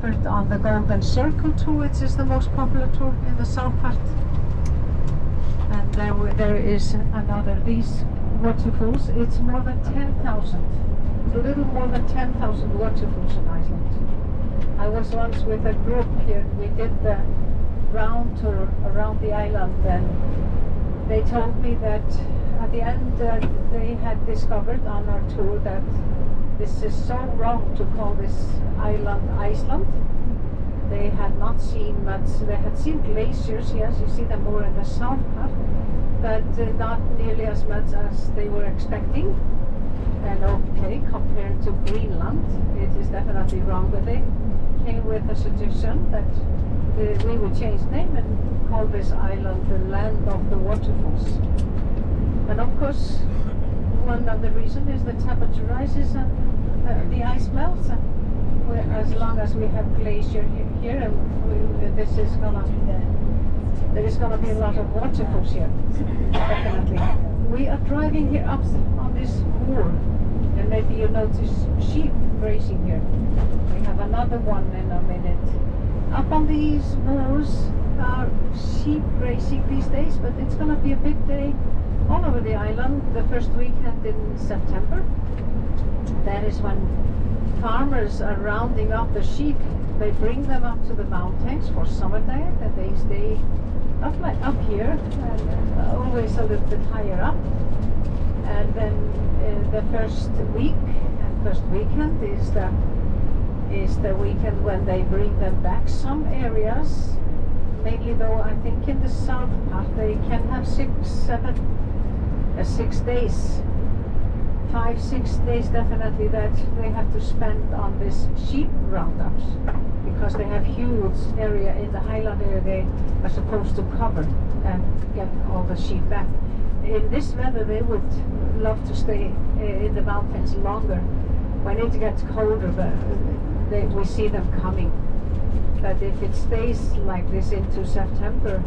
discovered on the Golden Circle tour, which is the most popular tour in the south part. And there is another, these waterfalls, it's more than 10,000. It's a little more than 10,000 waterfalls in Iceland. I was once with a group here, we did the round tour around the island, and they told me that at the end they had discovered on our tour that this is so wrong to call this island Iceland. They had not seen much, they had seen glaciers, yes, you see them more in the south part, but not nearly as much as they were expecting. And okay, compared to Greenland, it is definitely wrong, but they came with a suggestion that we would change name and call this island the land of the waterfalls. And of course, one of the reasons is the temperature rises and the ice melts. And as long as we have glacier here, and there is gonna be a lot of waterfalls here, definitely. We are driving here up on this moor, and maybe you notice sheep grazing here. We have another one in a minute. Up on these moors are sheep grazing these days, but it's gonna be a big day all over the island the first weekend in September. That is when farmers are rounding up the sheep. They bring them up to the mountains for summer diet, and they stay up here, and always a little bit higher up. And then the first week and first weekend is the weekend when they bring them back. Some areas, mainly though I think in the south part, they can have 6 days, 5-6 days definitely, that they have to spend on this sheep roundups, because they have huge area in the highland area they are supposed to cover and get all the sheep back. In this weather they would love to stay in the mountains longer. When it gets colder, we see them coming. But if it stays like this into September,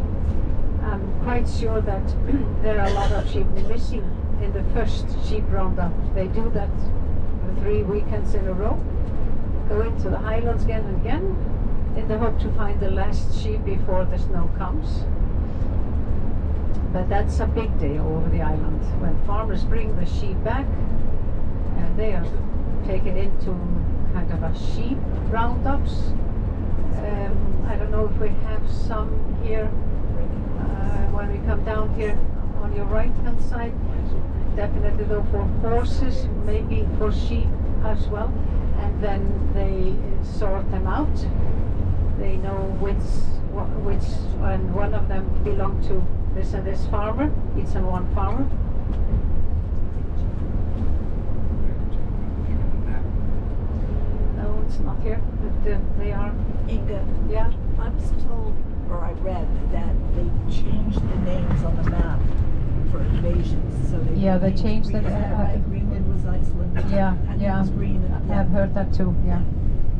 I'm quite sure that there are a lot of sheep missing in the first sheep roundup. They do that 3 weekends in a row, go into the highlands again and again, in the hope to find the last sheep before the snow comes. But that's a big day over the island, when farmers bring the sheep back, and they are taken into kind of a sheep roundups. I don't know if we have some here when we come down here on your right hand side. Definitely though for horses, maybe for sheep as well, and then they sort them out. They know which and one of them belong to this and this farmer, each and one farmer. No, it's not here, but they are. Inga, Yeah. I was told, or I read, that they changed the names on the map for invasions. So they changed the Greenland was Iceland. Yeah, and yeah. It was Greenland. I've heard that too. Yeah,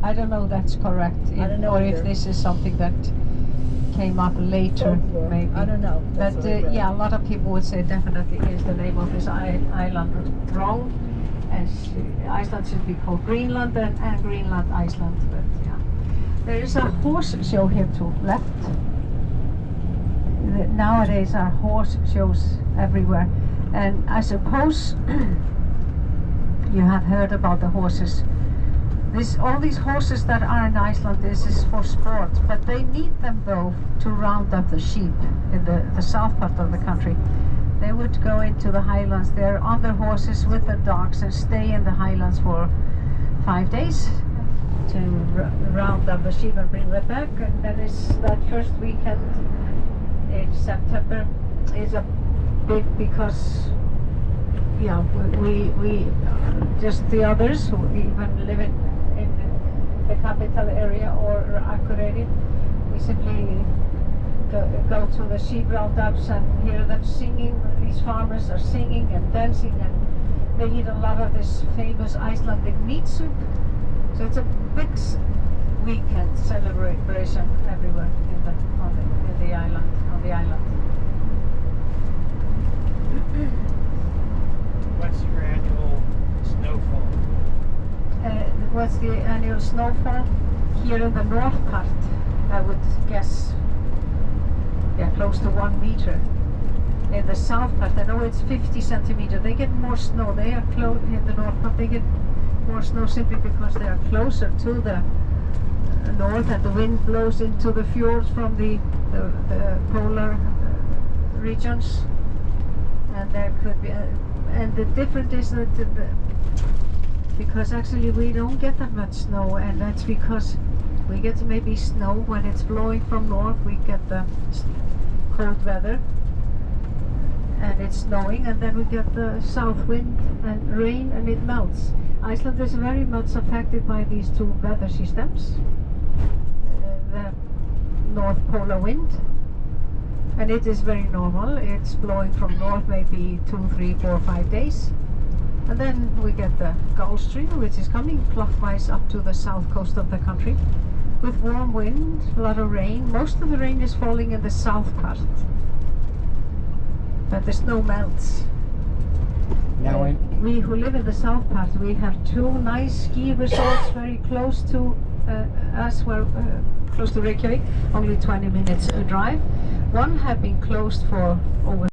I don't know if that's correct, I don't know or either. if this is something that came up later, Folklore. maybe. I don't know. That's But what I read. yeah, a lot of people would say definitely is the name of this island wrong, as Iceland should be called Greenland and Greenland Iceland. But yeah, there is a horse show here to left. Nowadays are horse shows everywhere, and I suppose you have heard about the horses. All these horses that are in Iceland, this is for sport, but they need them though to round up the sheep in the south part of the country. They would go into the highlands, they're on their horses with their dogs and stay in the highlands for 5 days to round up the sheep and bring them back. And that first weekend in September is a big, because yeah, we just the others who even live in the capital area or Akureyri, we simply go to the sheep roundups and hear them singing. These farmers are singing and dancing, and they eat a lot of this famous Icelandic meat soup. So it's a big weekend celebration everywhere on the island. What's your annual snowfall? What's the annual snowfall? here in the north part, I would guess, yeah, close to 1 meter. In the south part, I know it's 50 centimeters. They get more snow. They are in the north part. They get more snow simply because they are closer to the north, and the wind blows into the fjords from the polar regions. And there could be, and the difference is that because actually we don't get that much snow, and that's because we get maybe snow when it's blowing from north. We get the cold weather and it's snowing, and then we get the south wind and rain, and it melts. Iceland is very much affected by these two weather systems, the north polar wind, and it is very normal. It's blowing from north maybe 2, 3, 4, 5 days, and then we get the Gulf Stream, which is coming clockwise up to the south coast of the country with warm wind, a lot of rain. Most of the rain is falling in the south part, but the snow melts. Now, we who live in the south part, we have 2 nice ski resorts very close to us, well, close to Reykjavik, only 20 minutes drive. One have been closed for over